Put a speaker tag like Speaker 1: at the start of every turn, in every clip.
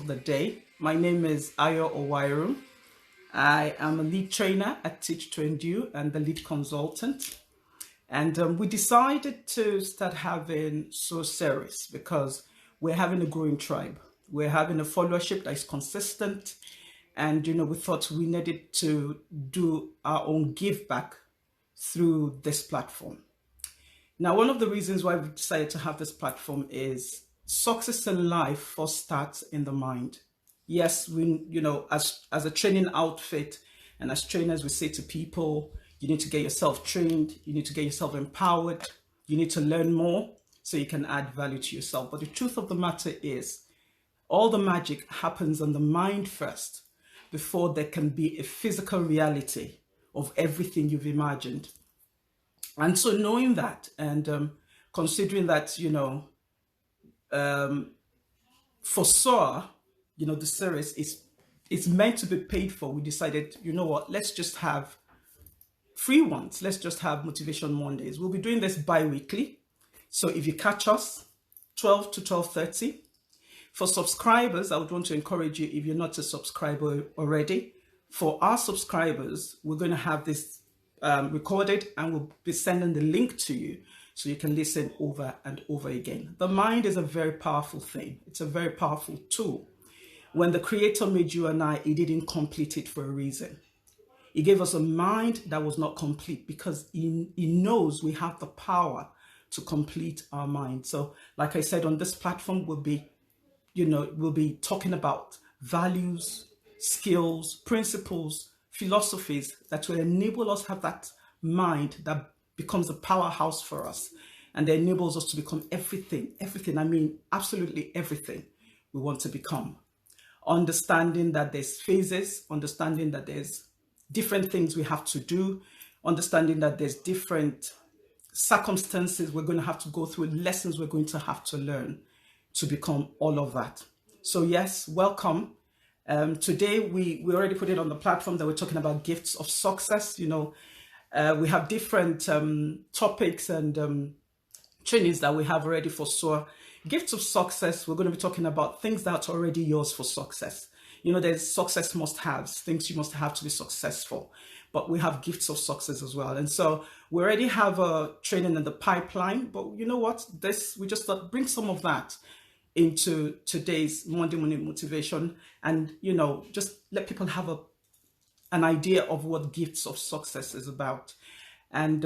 Speaker 1: of the day. My name is Ayo Owairu. I am a lead trainer at Teach to Endure and the lead consultant. And we decided to start having series because we're having a growing tribe. We're having a followership that is consistent. And, we thought we needed to do our own give back through this platform. Now, one of the reasons why we decided to have this platform is success in life first starts in the mind. Yes, we, as a training outfit and as trainers, we say to people, you need to get yourself trained, you need to get yourself empowered, you need to learn more so you can add value to yourself. But the truth of the matter is, all the magic happens in the mind first before there can be a physical reality of everything you've imagined. And so knowing that and considering that, for SOA, the series is meant to be paid for, we decided, let's just have free ones. Let's just have Motivation Mondays. We'll be doing this bi-weekly. So if you catch us, 12 to 12:30. For subscribers, I would want to encourage you, if you're not a subscriber already, for our subscribers, we're going to have this recorded and we'll be sending the link to you so you can listen over and over again. The mind is a very powerful thing. It's a very powerful tool. When the Creator made you and I, He didn't complete it for a reason. He gave us a mind that was not complete because he knows we have the power to complete our mind. So like I said, on this platform, we'll be talking about values, skills, principles, philosophies that will enable us to have that mind that becomes a powerhouse for us and that enables us to become everything, I mean, absolutely everything we want to become. Understanding that there's phases, understanding that there's different things we have to do, understanding that there's different circumstances we're going to have to go through, lessons we're going to have to learn to become all of that. So yes, welcome. Today we already put it on the platform that we're talking about gifts of success. We have different topics and trainings that we have already for SOA. Gifts of success, we're going to be talking about things that are already yours for success. There's success must-haves, things you must have to be successful. But we have gifts of success as well. And so we already have a training in the pipeline. But you know what? We just thought bring some of that into today's Monday morning motivation and, just let people have an idea of what gifts of success is about. And,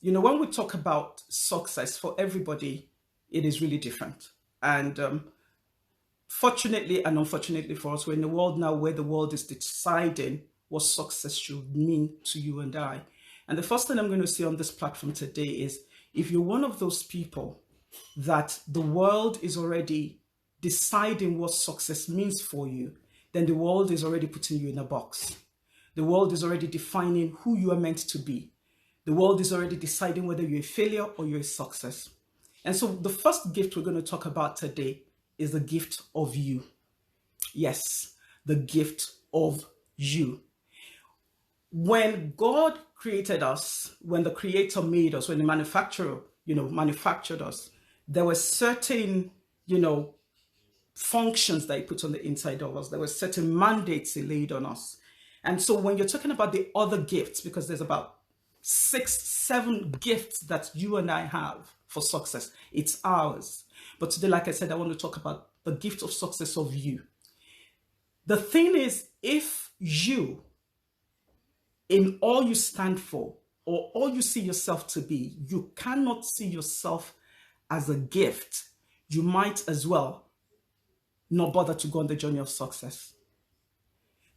Speaker 1: when we talk about success for everybody, it is really different. And fortunately and unfortunately for us, we're in a world now where the world is deciding what success should mean to you and I. And the first thing I'm going to say on this platform today is, if you're one of those people that the world is already deciding what success means for you, then the world is already putting you in a box. The world is already defining who you are meant to be. The world is already deciding whether you're a failure or you're a success. And so the first gift we're going to talk about today is the gift of you. Yes, the gift of you. When God created us, when the Creator made us, when the manufacturer, manufactured us, there were certain, functions that He put on the inside of us. There were certain mandates He laid on us. And so when you're talking about the other gifts, because there's about 6, 7 gifts that you and I have for success, it's ours. But today, like I said, I want to talk about the gift of success of you. The thing is, if you, in all you stand for, or all you see yourself to be, you cannot see yourself as a gift, you might as well not bother to go on the journey of success.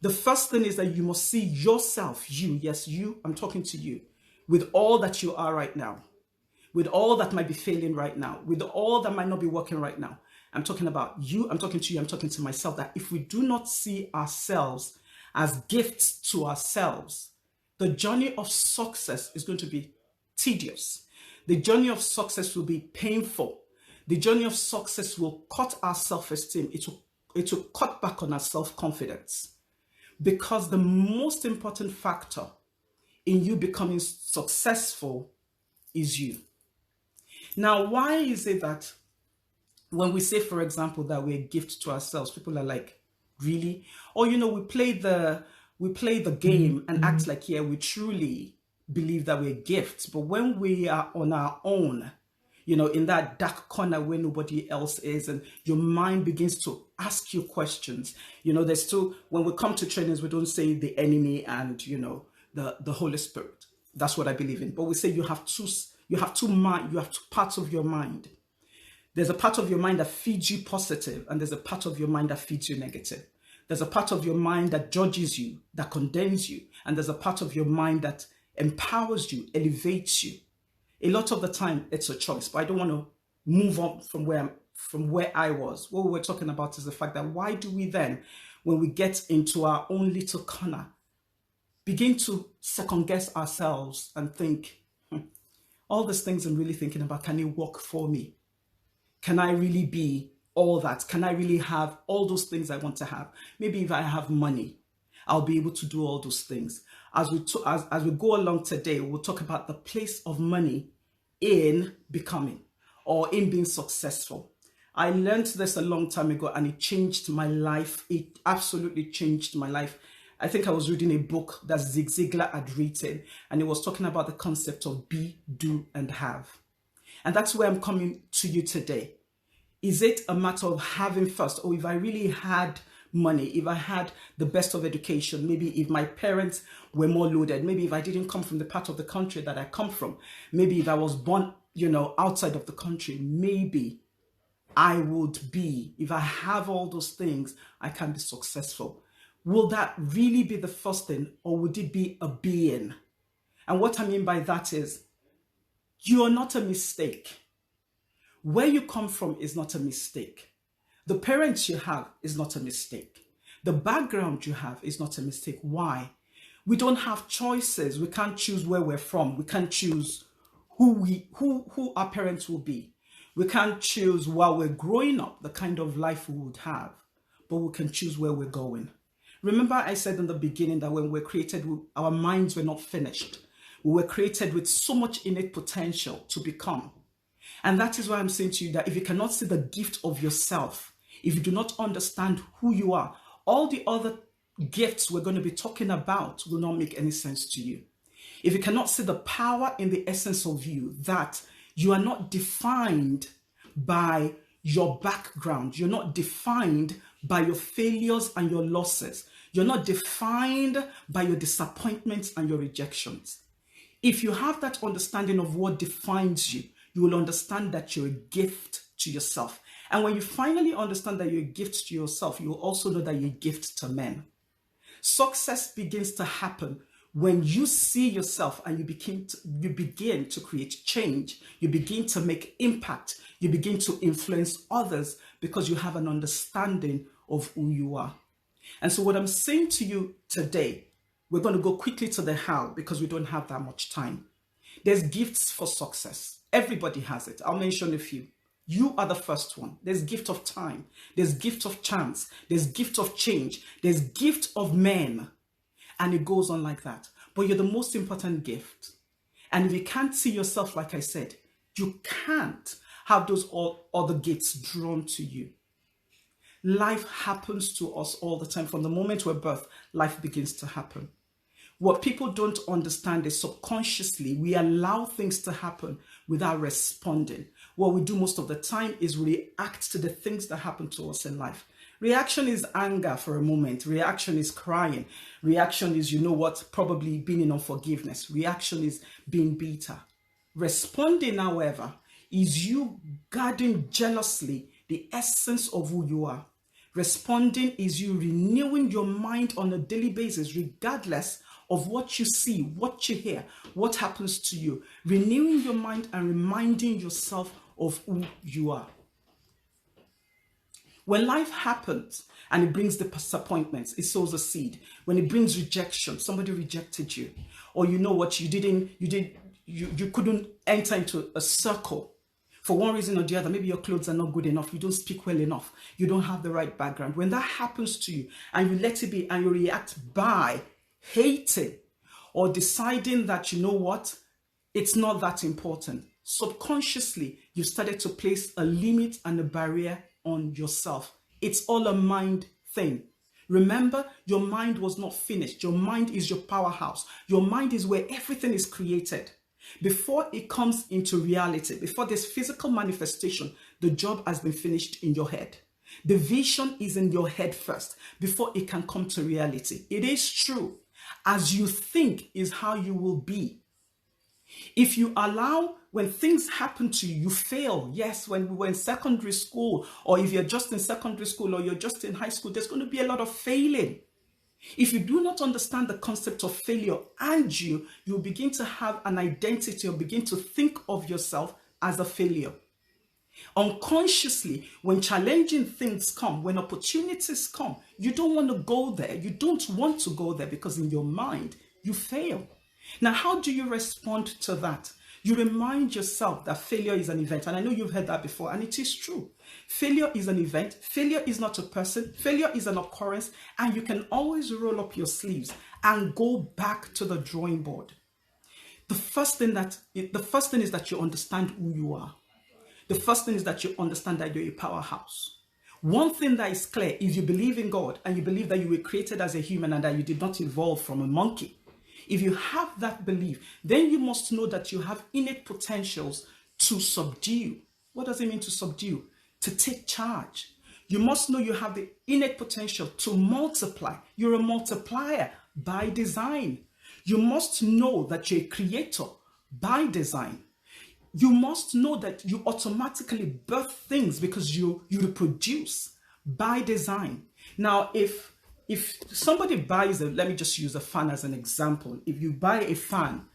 Speaker 1: The first thing is that you must see yourself, you, yes, you, I'm talking to you, with all that you are right now, with all that might be failing right now, with all that might not be working right now. I'm talking about you, I'm talking to you, I'm talking to myself, that if we do not see ourselves as gifts to ourselves, the journey of success is going to be tedious. The journey of success will be painful. The journey of success will cut our self-esteem. It will cut back on our self-confidence. Because the most important factor in you becoming successful is you. Now, why is it that when we say, for example, that we're a gift to ourselves, people are like, really? Or, we play the game and act like, yeah, we truly believe that we're gifts. But when we are on our own, in that dark corner where nobody else is, and your mind begins to ask you questions, there's still, when we come to trainings, we don't say the enemy and, the Holy Spirit. That's what I believe in. But we say you have two parts of your mind. There's a part of your mind that feeds you positive, and there's a part of your mind that feeds you negative. There's a part of your mind that judges you, that condemns you, and there's a part of your mind that empowers you, elevates you. A lot of the time, it's a choice, but I don't want to move on from where I was. What we're talking about is the fact that why do we then, when we get into our own little corner, begin to second guess ourselves and think, all these things I'm really thinking about, can it work for me? Can I really be all that? Can I really have all those things I want to have? Maybe if I have money, I'll be able to do all those things. As we go along today, we'll talk about the place of money in becoming or in being successful. I learned this a long time ago and it changed my life. It absolutely changed my life. I think I was reading a book that Zig Ziglar had written, and it was talking about the concept of be, do, and have. And that's where I'm coming to you today. Is it a matter of having first? Or if I really had money, if I had the best of education, maybe if my parents were more loaded, maybe if I didn't come from the part of the country that I come from, maybe if I was born, outside of the country, maybe I would be, if I have all those things, I can be successful. Will that really be the first thing, or would it be a being? And what I mean by that is, you are not a mistake. Where you come from is not a mistake. The parents you have is not a mistake. The background you have is not a mistake. Why? We don't have choices. We can't choose where we're from. We can't choose who our parents will be. We can't choose while we're growing up the kind of life we would have, but we can choose where we're going. Remember I said in the beginning that when we're created, our minds were not finished. We were created with so much innate potential to become. And that is why I'm saying to you that if you cannot see the gift of yourself, if you do not understand who you are, all the other gifts we're going to be talking about will not make any sense to you. If you cannot see the power in the essence of you, that you are not defined by your background, you're not defined by your failures and your losses, you're not defined by your disappointments and your rejections. If you have that understanding of what defines you, you will understand that you're a gift to yourself. And when you finally understand that you're a gift to yourself, you will also know that you're a gift to men. Success begins to happen when you see yourself and you begin to create change. You begin to make impact. You begin to influence others because you have an understanding of who you are. And so what I'm saying to you today, we're going to go quickly to the how because we don't have that much time. There's gifts for success. Everybody has it. I'll mention a few. You are the first one. There's gift of time. There's gift of chance. There's gift of change. There's gift of men. And it goes on like that. But you're the most important gift. And if you can't see yourself, like I said, you can't have those other gifts drawn to you. Life happens to us all the time. From the moment we're birthed, life begins to happen. What people don't understand is subconsciously, we allow things to happen without responding. What we do most of the time is react to the things that happen to us in life. Reaction is anger for a moment. Reaction is crying. Reaction is, probably being in unforgiveness. Reaction is being bitter. Responding, however, is you guarding jealously the essence of who you are. Responding is you renewing your mind on a daily basis, regardless of what you see, what you hear, what happens to you. Renewing your mind and reminding yourself of who you are. When life happens and it brings the disappointments, it sows a seed. When it brings rejection, somebody rejected you, or you couldn't enter into a circle for one reason or the other. Maybe your clothes are not good enough, you don't speak well enough, you don't have the right background. When that happens to you and you let it be and you react by hating or deciding that, it's not that important, subconsciously, you started to place a limit and a barrier on yourself. It's all a mind thing. Remember, your mind was not finished. Your mind is your powerhouse. Your mind is where everything is created. Before it comes into reality, before there's physical manifestation, the job has been finished in your head. The vision is in your head first before it can come to reality. It is true. As you think is how you will be. If you allow, when things happen to you, you fail. Yes, when we were in secondary school, or if you're just in secondary school or you're just in high school, there's going to be a lot of failing. If you do not understand the concept of failure, and you begin to have an identity or begin to think of yourself as a failure. Unconsciously, when challenging things come, when opportunities come, you don't want to go there. You don't want to go there because in your mind, you fail. Now, how do you respond to that? You remind yourself that failure is an event. And I know you've heard that before, and it is true. Failure is an event. Failure is not a person. Failure is an occurrence. And you can always roll up your sleeves and go back to the drawing board. The first thing is that you understand who you are. The first thing is that you understand that you're a powerhouse. One thing that is clear, if you believe in God and you believe that you were created as a human and that you did not evolve from a monkey, if you have that belief, then you must know that you have innate potentials to subdue. What does it mean to subdue? To take charge. You must know you have the innate potential to multiply. You're a multiplier by design. You must know that you're a creator by design. You must know that you automatically birth things because you reproduce by design. Now, if somebody buys let me just use a fan as an example. If you buy a fan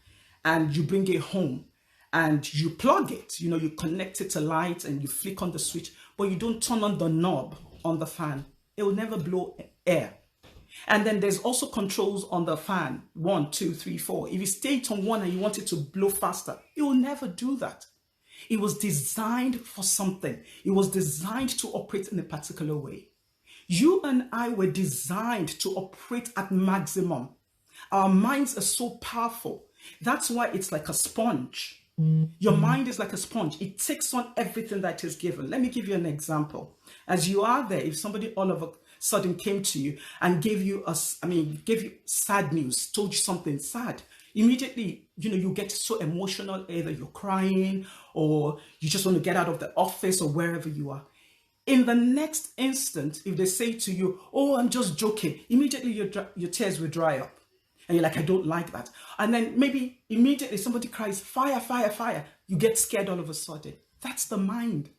Speaker 1: and you bring it home and you plug it, you connect it to light and you flick on the switch, but you don't turn on the knob on the fan, it will never blow air. And then there's also controls on the fan, 1, 2, 3, 4. If you stay it on one and you want it to blow faster, it will never do that. It was designed for something. It was designed to operate in a particular way. You and I were designed to operate at maximum. Our minds are so powerful. That's why it's like a sponge. Your mind is like a sponge. It takes on everything that is given. Let me give you an example. As you are there, if somebody all of a sudden came to you and gave you sad news, told you something sad, immediately, you get so emotional. Either you're crying or you just want to get out of the office or wherever you are. In the next instant, if they say to you, "Oh, I'm just joking," immediately your tears will dry up. And you're like, "I don't like that." And then maybe immediately somebody cries, "Fire, fire, fire." You get scared all of a sudden. That's the mind.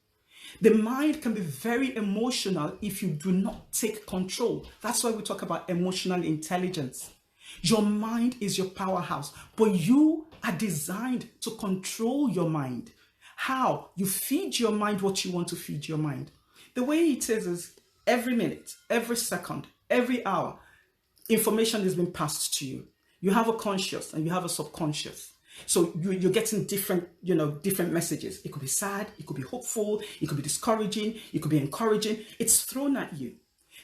Speaker 1: The mind can be very emotional if you do not take control. That's why we talk about emotional intelligence. Your mind is your powerhouse, but you are designed to control your mind. How? You feed your mind what you want to feed your mind. The way it is every minute, every second, every hour, information is being passed to you. You have a conscious and you have a subconscious. So you're getting different messages. It could be sad, it could be hopeful, it could be discouraging, it could be encouraging. It's thrown at you.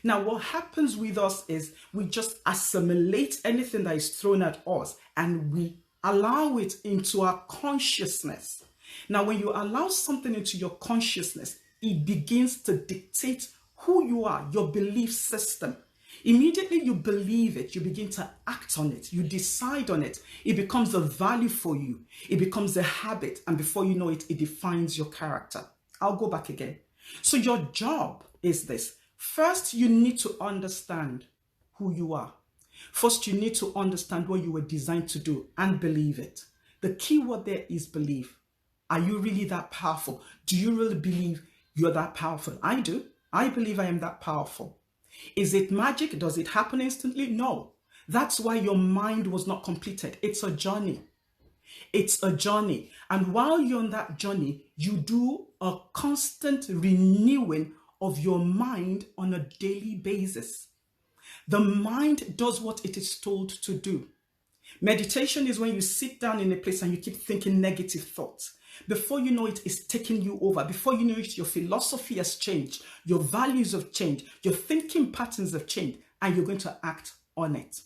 Speaker 1: Now, what happens with us is we just assimilate anything that is thrown at us and we allow it into our consciousness. Now, when you allow something into your consciousness, it begins to dictate who you are, your belief system. Immediately you believe it, you begin to act on it, you decide on it, it becomes a value for you, it becomes a habit, and before you know it, it defines your character. I'll go back again. So your job is this. First, you need to understand who you are. First, you need to understand what you were designed to do and believe it. The key word there is believe. Are you really that powerful? Do you really believe you're that powerful? I do. I believe I am that powerful. Is it magic? Does it happen instantly? No. That's why your mind was not completed. It's a journey. It's a journey. And while you're on that journey, you do a constant renewing of your mind on a daily basis. The mind does what it is told to do. Meditation is when you sit down in a place and you keep thinking negative thoughts. Before you know it, it's taking you over. Before you know it, your philosophy has changed. Your values have changed. Your thinking patterns have changed. And you're going to act on it.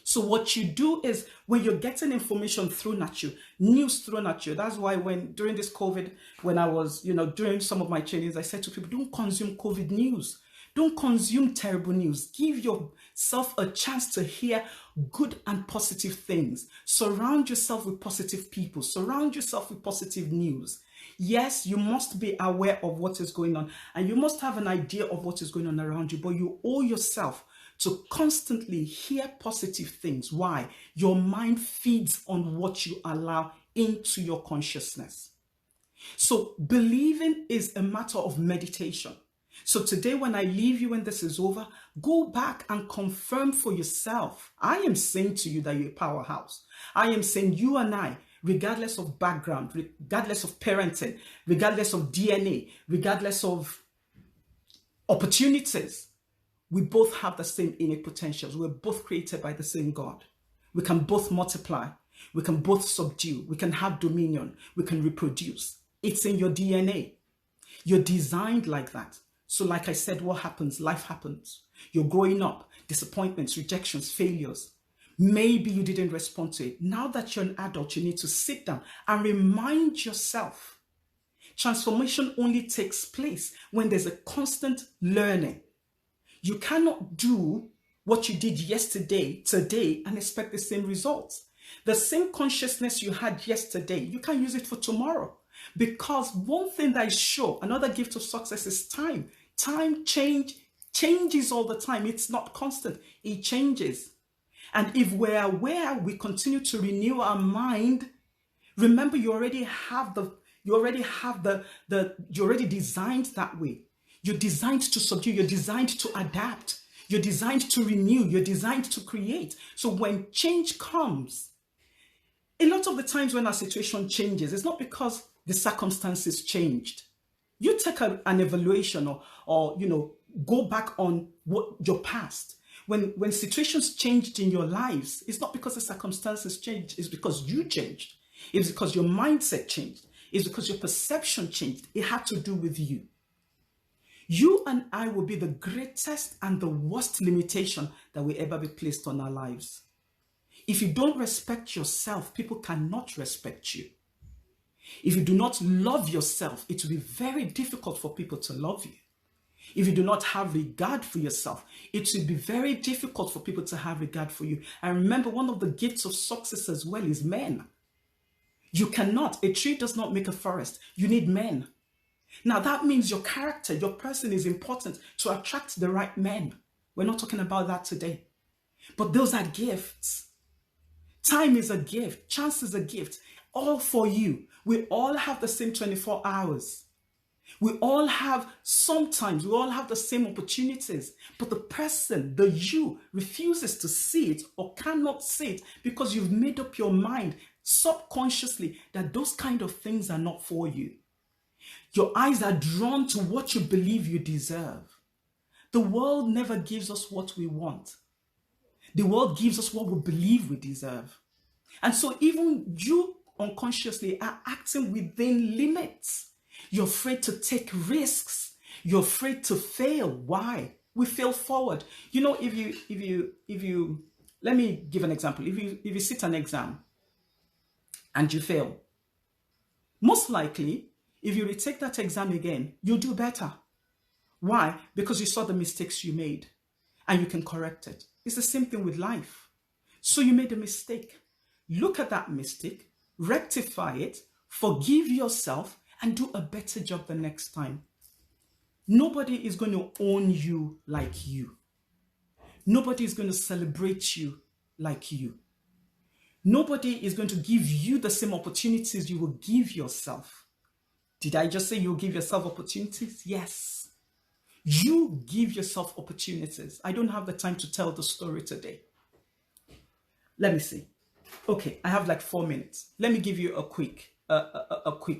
Speaker 1: So what you do is when you're getting information thrown at you, news thrown at you, that's why during this COVID, when I was, doing some of my trainings, I said to people, don't consume COVID news. Don't consume terrible news. Give yourself a chance to hear good and positive things. Surround yourself with positive people. Surround yourself with positive news. Yes, you must be aware of what is going on and you must have an idea of what is going on around you, but you owe yourself to constantly hear positive things. Why? Your mind feeds on what you allow into your consciousness. So believing is a matter of meditation. So today when I leave you and this is over, go back and confirm for yourself. I am saying to you that you're a powerhouse. I am saying you and I, regardless of background, regardless of parenting, regardless of DNA, regardless of opportunities, we both have the same innate potentials. We're both created by the same God. We can both multiply. We can both subdue. We can have dominion. We can reproduce. It's in your DNA. You're designed like that. So like I said, what happens? Life happens. You're growing up. Disappointments, rejections, failures. Maybe you didn't respond to it. Now that you're an adult, you need to sit down and remind yourself. Transformation only takes place when there's a constant learning. You cannot do what you did yesterday, today, and expect the same results. The same consciousness you had yesterday, you can use it for tomorrow. Because one thing that is sure, another gift of success is time. Time changes all the time. It's not constant. It changes. And if we're aware, we continue to renew our mind. Remember, you already designed that way. You're designed to subdue. You're designed to adapt. You're designed to renew. You're designed to create. So when change comes, a lot of the times when our situation changes, it's not because the circumstances changed. You take an evaluation or go back on what your past. When situations changed in your lives, it's not because the circumstances changed. It's because you changed. It's because your mindset changed. It's because your perception changed. It had to do with you. You and I will be the greatest and the worst limitation that will ever be placed on our lives. If you don't respect yourself, people cannot respect you. If you do not love yourself, it will be very difficult for people to love you. If you do not have regard for yourself, it will be very difficult for people to have regard for you. And remember, one of the gifts of success as well is men. A tree does not make a forest. You need men. Now that means your character, your person is important to attract the right men. We're not talking about that today. But those are gifts. Time is a gift. Chance is a gift. All for you. We all have the same 24 hours. We all have the same opportunities. But the person, the you, refuses to see it or cannot see it because you've made up your mind subconsciously that those kind of things are not for you. Your eyes are drawn to what you believe you deserve. The world never gives us what we want. The world gives us what we believe we deserve. And so even you unconsciously are acting within limits. You're afraid to take risks. You're afraid to fail. Why? We fail forward. If you let me give an example. If you sit an exam and you fail, most likely, if you retake that exam again, you'll do better. Why? Because you saw the mistakes you made and you can correct it. It's the same thing with life. So you made a mistake. Look at that mistake, rectify it, forgive yourself, and do a better job the next time. Nobody is going to own you like you. Nobody is going to celebrate you like you. Nobody is going to give you the same opportunities you will give yourself. Did I just say you'll give yourself opportunities? Yes. You give yourself opportunities. I don't have the time to tell the story today. Let me see. Okay, I have like 4 minutes. Let me give you a quick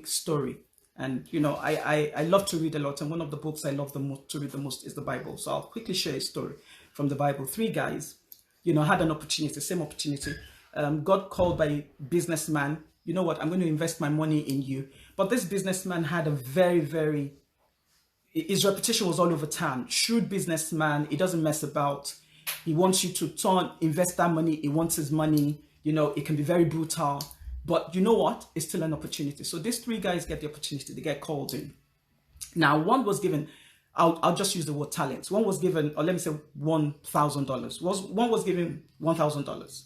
Speaker 1: story. And I love to read a lot, and one of the books I love to read the most is the Bible. So I'll quickly share a story from the Bible. 3 guys, had an opportunity, same opportunity. God called by a businessman. You know what? I'm going to invest my money in you. But this businessman had a his reputation was all over town. Shrewd businessman. He doesn't mess about. He wants you to invest that money. He wants his money. You know, it can be very brutal. But you know what? It's still an opportunity. So these three guys get the opportunity. They get called in. Now, one was given, I'll just use the word talents. One was given, or let me say $1,000. One was given $1,000.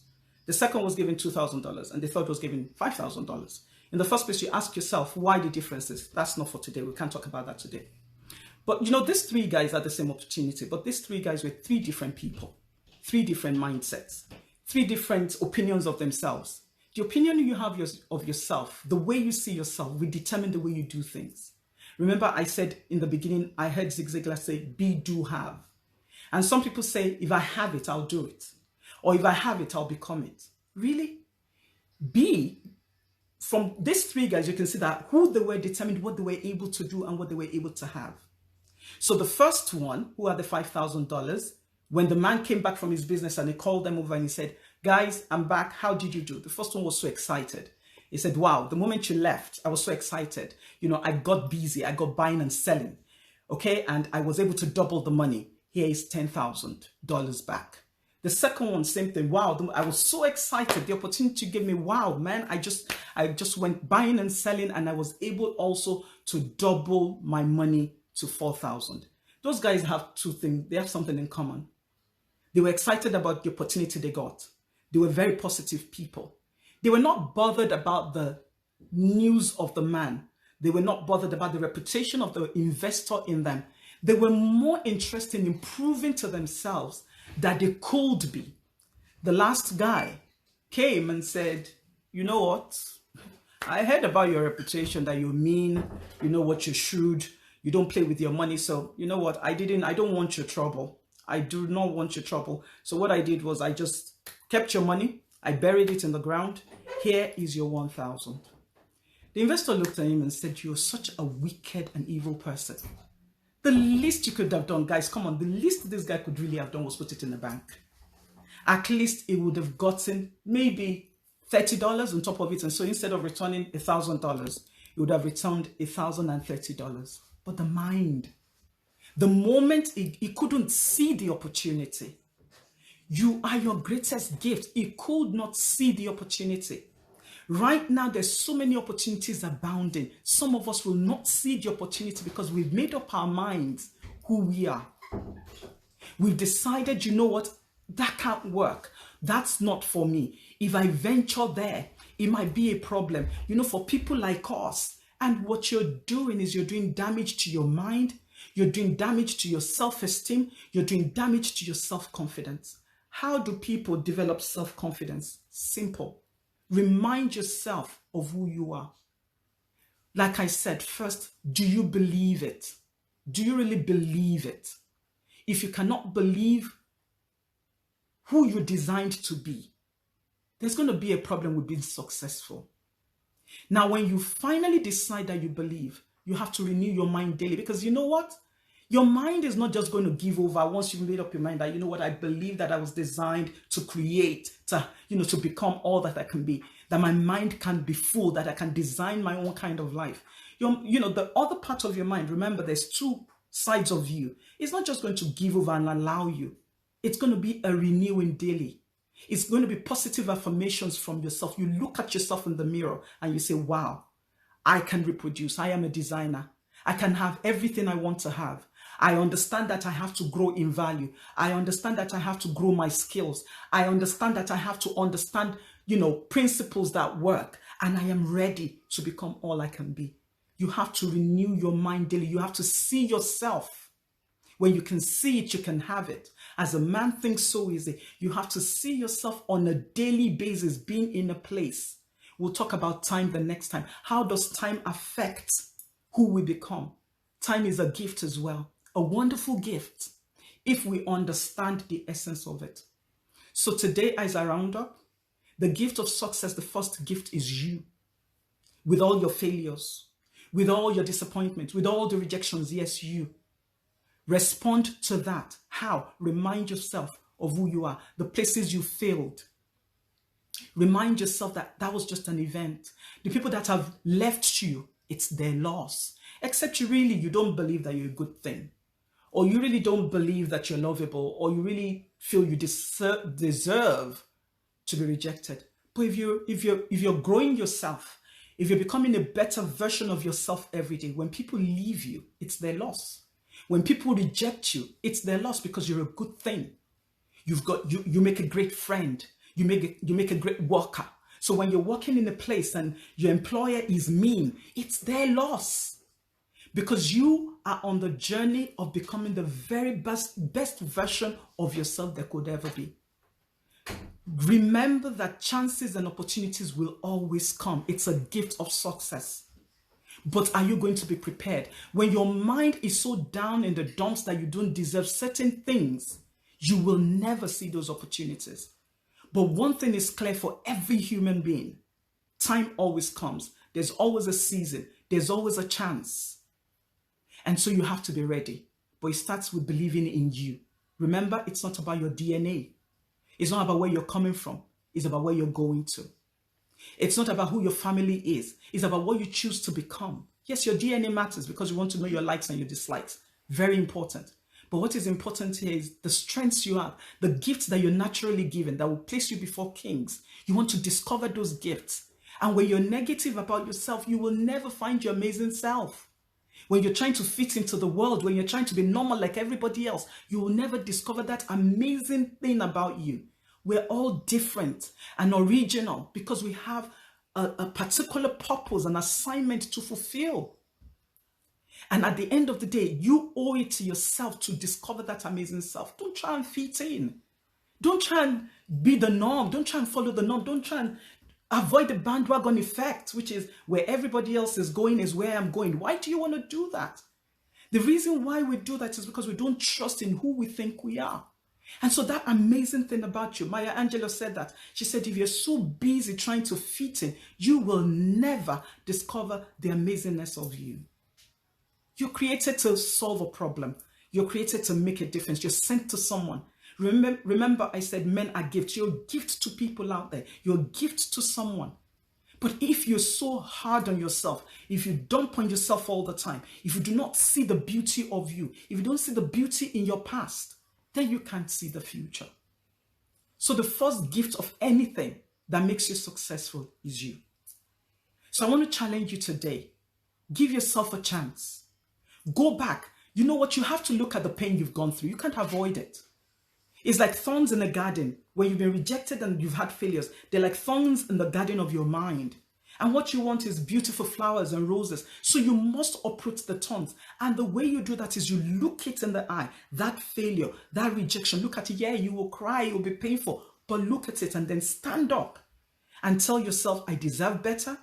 Speaker 1: The second was given $2,000. And the third was given $5,000. In the first place, you ask yourself why the differences. That's not for today. We can't talk about that today. But you know, these three guys had the same opportunity. But these three guys were three different people, three different mindsets, three different opinions of themselves. The opinion you have of yourself, the way you see yourself, will determine the way you do things. Remember, I said in the beginning, I heard Zig Ziglar say, be, do, have. And some people say, if I have it, I'll do it. Or if I have it, I'll become it. Really? Be, from these three guys, you can see that who they were determined what they were able to do and what they were able to have. So the first one, who had the $5,000, when the man came back from his business and he called them over and he said, guys, I'm back. How did you do? The first one was so excited. He said, wow, the moment you left, I was so excited. You know, I got busy. I got buying and selling. Okay. And I was able to double the money. Here is $10,000 back. The second one, same thing. Wow. I was so excited. The opportunity gave me, wow, man, I just went buying and selling and I was able also to double my money to 4,000. Those guys have two things. They have something in common. They were excited about the opportunity they got. They were very positive people. They were not bothered about the news of the man. They were not bothered about the reputation of the investor in them. They were more interested in proving to themselves that they could be. The last guy came and said, you know what? I heard about your reputation, that you're mean, you know what, you're shrewd, you don't play with your money. So you know what? I don't want your trouble. I do not want your trouble. So what I did was I just kept your money. I buried it in the ground. Here is your 1,000. The investor looked at him and said, you're such a wicked and evil person. The least you could have done, guys, come on, the least this guy could really have done was put it in the bank. At least he would have gotten maybe $30 on top of it. And so instead of returning $1,000, he would have returned $1,030. But the mind, the moment he couldn't see the opportunity, you are your greatest gift. He could not see the opportunity. Right now, there's so many opportunities abounding. Some of us will not see the opportunity because we've made up our minds who we are. We've decided, you know what, that can't work. That's not for me. If I venture there, it might be a problem, you know, for people like us. And what you're doing is you're doing damage to your mind. You're doing damage to your self-esteem. You're doing damage to your self-confidence. How do people develop self-confidence? Simple. Remind yourself of who you are. Like I said, first, do you believe it? Do you really believe it? If you cannot believe who you're designed to be, there's going to be a problem with being successful. Now, when you finally decide that you believe, you have to renew your mind daily, because you know what? Your mind is not just going to give over once you've made up your mind that, you know what, I believe that I was designed to create, to become all that I can be, that my mind can be full, that I can design my own kind of life. The other part of your mind, remember, there's two sides of you. It's not just going to give over and allow you. It's going to be a renewing daily. It's going to be positive affirmations from yourself. You look at yourself in the mirror and you say, wow, I can reproduce. I am a designer. I can have everything I want to have. I understand that I have to grow in value. I understand that I have to grow my skills. I understand that I have to understand, principles that work. And I am ready to become all I can be. You have to renew your mind daily. You have to see yourself. When you can see it, you can have it. As a man thinks so easy, you have to see yourself on a daily basis being in a place. We'll talk about time the next time. How does time affect who we become? Time is a gift as well. A wonderful gift if we understand the essence of it. So today, as I round up, the gift of success, the first gift is you. With all your failures, with all your disappointments, with all the rejections, yes, you. Respond to that. How? Remind yourself of who you are, the places you failed. Remind yourself that that was just an event. The people that have left you, it's their loss. Except you don't believe that you're a good thing. or you really don't believe that you're lovable, or you really feel you deserve to be rejected. But if you're growing yourself, if you're becoming a better version of yourself every day, when people leave you, it's their loss. When people reject you, it's their loss, because you're a good thing. You make a great friend. You make a great worker. So when you're working in a place and your employer is mean, it's their loss, because you are on the journey of becoming the very best version of yourself that could ever be. Remember that chances and opportunities will always come. It's a gift of success. But are you going to be prepared? When your mind is so down in the dumps that you don't deserve certain things, you will never see those opportunities. But one thing is clear for every human being: time always comes. There's always a season. There's always a chance. And so you have to be ready. But it starts with believing in you. Remember, it's not about your DNA. It's not about where you're coming from. It's about where you're going to. It's not about who your family is. It's about what you choose to become. Yes, your DNA matters, because you want to know your likes and your dislikes. Very important. But what is important here is the strengths you have, the gifts that you're naturally given that will place you before kings. You want to discover those gifts. And when you're negative about yourself, you will never find your amazing self. When you're trying to fit into the world, when you're trying to be normal like everybody else, you will never discover that amazing thing about you. We're all different and original because we have a particular purpose, an assignment to fulfill. And at the end of the day, you owe it to yourself to discover that amazing self. Don't try and fit in. Don't try and be the norm. Don't try and follow the norm. Don't try and avoid the bandwagon effect, which is where everybody else is going is where I'm going. Why do you want to do that? The reason why we do that is because we don't trust in who we think we are. And so that amazing thing about you, Maya Angelou said that. She said, if you're so busy trying to fit in, you will never discover the amazingness of you. You're created to solve a problem. You're created to make a difference. You're sent to someone. Remember I said men are gifts. You're a gift to people out there. You're a gift to someone. But if you're so hard on yourself, if you dump on yourself all the time, if you do not see the beauty of you, if you don't see the beauty in your past, then you can't see the future. So the first gift of anything that makes you successful is you. So I want to challenge you today. Give yourself a chance. Go back. You know what? You have to look at the pain you've gone through. You can't avoid it. It's like thorns in a garden where you've been rejected and you've had failures. They're like thorns in the garden of your mind. And what you want is beautiful flowers and roses. So you must uproot the thorns. And the way you do that is you look it in the eye. That failure, that rejection, look at it. Yeah, you will cry. It will be painful. But look at it and then stand up and tell yourself, I deserve better.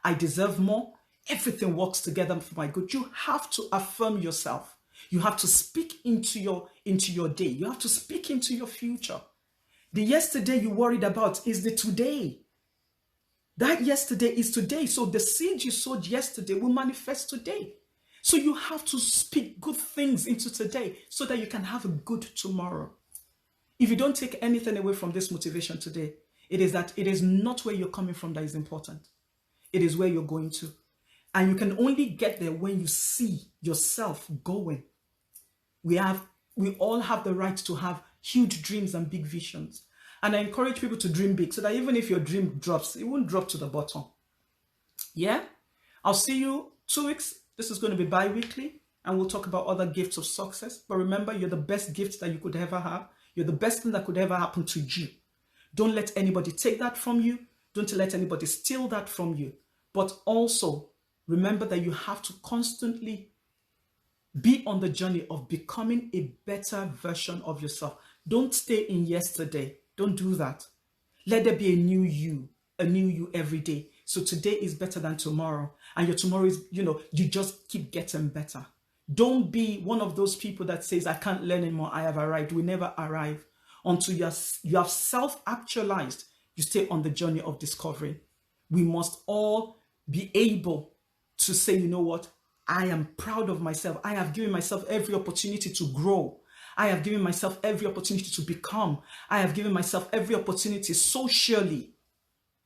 Speaker 1: I deserve more. Everything works together for my good. You have to affirm yourself. You have to speak into your day. You have to speak into your future. The yesterday you worried about is the today. That yesterday is today. So the seed you sowed yesterday will manifest today. So you have to speak good things into today so that you can have a good tomorrow. If you don't take anything away from this motivation today, it is that it is not where you're coming from that is important. It is where you're going to. And you can only get there when you see yourself going. We all have the right to have huge dreams and big visions. And I encourage people to dream big so that even if your dream drops, it won't drop to the bottom. Yeah? I'll see you 2 weeks. This is going to be bi-weekly and we'll talk about other gifts of success. But remember, you're the best gift that you could ever have. You're the best thing that could ever happen to you. Don't let anybody take that from you. Don't let anybody steal that from you. But also, remember that you have to constantly be on the journey of becoming a better version of yourself. Don't stay in yesterday. Don't do that. Let there be a new you every day. So today is better than tomorrow. And your tomorrow is, you just keep getting better. Don't be one of those people that says, I can't learn anymore. I have arrived. We never arrive. Until you have self-actualized, you stay on the journey of discovery. We must all be able to say, you know what? I am proud of myself. I have given myself every opportunity to grow. I have given myself every opportunity to become. I have given myself every opportunity socially.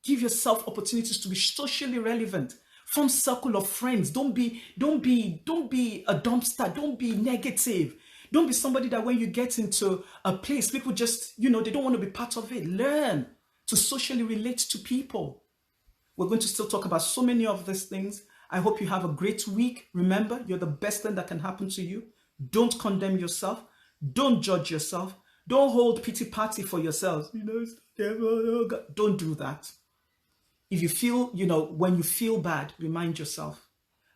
Speaker 1: Give yourself opportunities to be socially relevant. Form circle of friends. Don't be a dumpster. Don't be negative. Don't be somebody that when you get into a place, people just, they don't want to be part of it. Learn to socially relate to people. We're going to still talk about so many of these things. I hope you have a great week. Remember, you're the best thing that can happen to you. Don't condemn yourself. Don't judge yourself. Don't hold pity party for yourselves. Don't do that. If you feel, when you feel bad, remind yourself,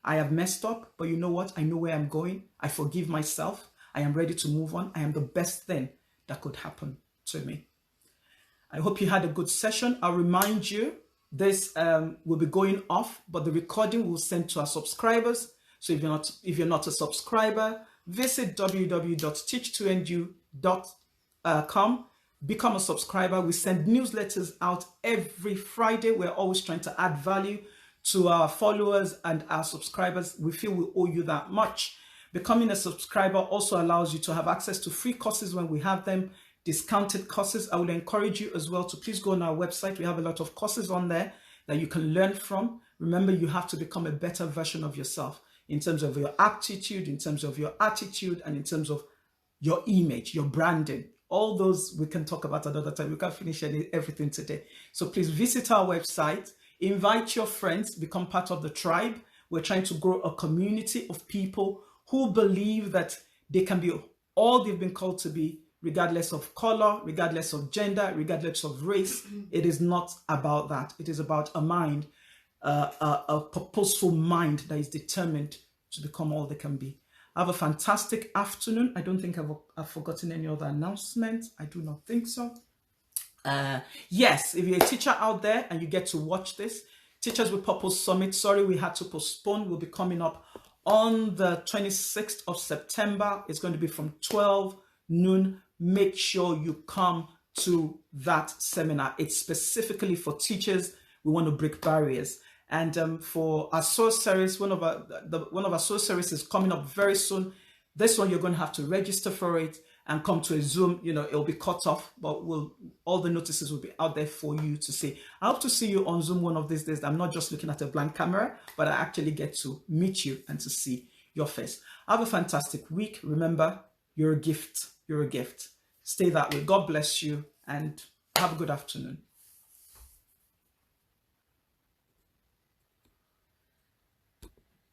Speaker 1: I have messed up, but you know what? I know where I'm going. I forgive myself. I am ready to move on. I am the best thing that could happen to me. I hope you had a good session. I'll remind you, this will be going off, but the recording will send to our subscribers. So if you're not a subscriber, visit www.teach2nu.com. Become a subscriber. We send newsletters out every Friday. We're always trying to add value to our followers and our subscribers. We feel we owe you that much. Becoming a subscriber also allows you to have access to free courses when we have them, discounted courses. I would encourage you as well to please go on our website. We have a lot of courses on there that you can learn from. Remember, you have to become a better version of yourself in terms of your aptitude, in terms of your attitude, and in terms of your image, your branding. All those we can talk about another time. We can't finish everything today. So please visit our website, invite your friends, become part of the tribe. We're trying to grow a community of people who believe that they can be all they've been called to be, regardless of color, regardless of gender, regardless of race. It is not about that. It is about a mind, a purposeful mind that is determined to become all they can be. Have a fantastic afternoon. I don't think I've forgotten any other announcements. I do not think so. Yes, if you're a teacher out there and you get to watch this, Teachers with Purpose Summit, sorry we had to postpone, will be coming up on the 26th of September. It's going to be from 12 noon. Make sure you come to that seminar. It's specifically for teachers. We want to break barriers. And for our source series, one of our source series is coming up very soon. This one, you're going to have to register for it and come to a Zoom. It'll be cut off, but all the notices will be out there for you to see. I hope to see you on Zoom one of these days. I'm not just looking at a blank camera, but I actually get to meet you and to see your face. Have a fantastic week. Remember, you're a gift. You're a gift. Stay that way. God bless you and have a good afternoon.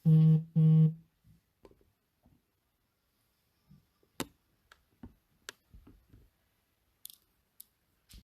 Speaker 1: Mm-hmm.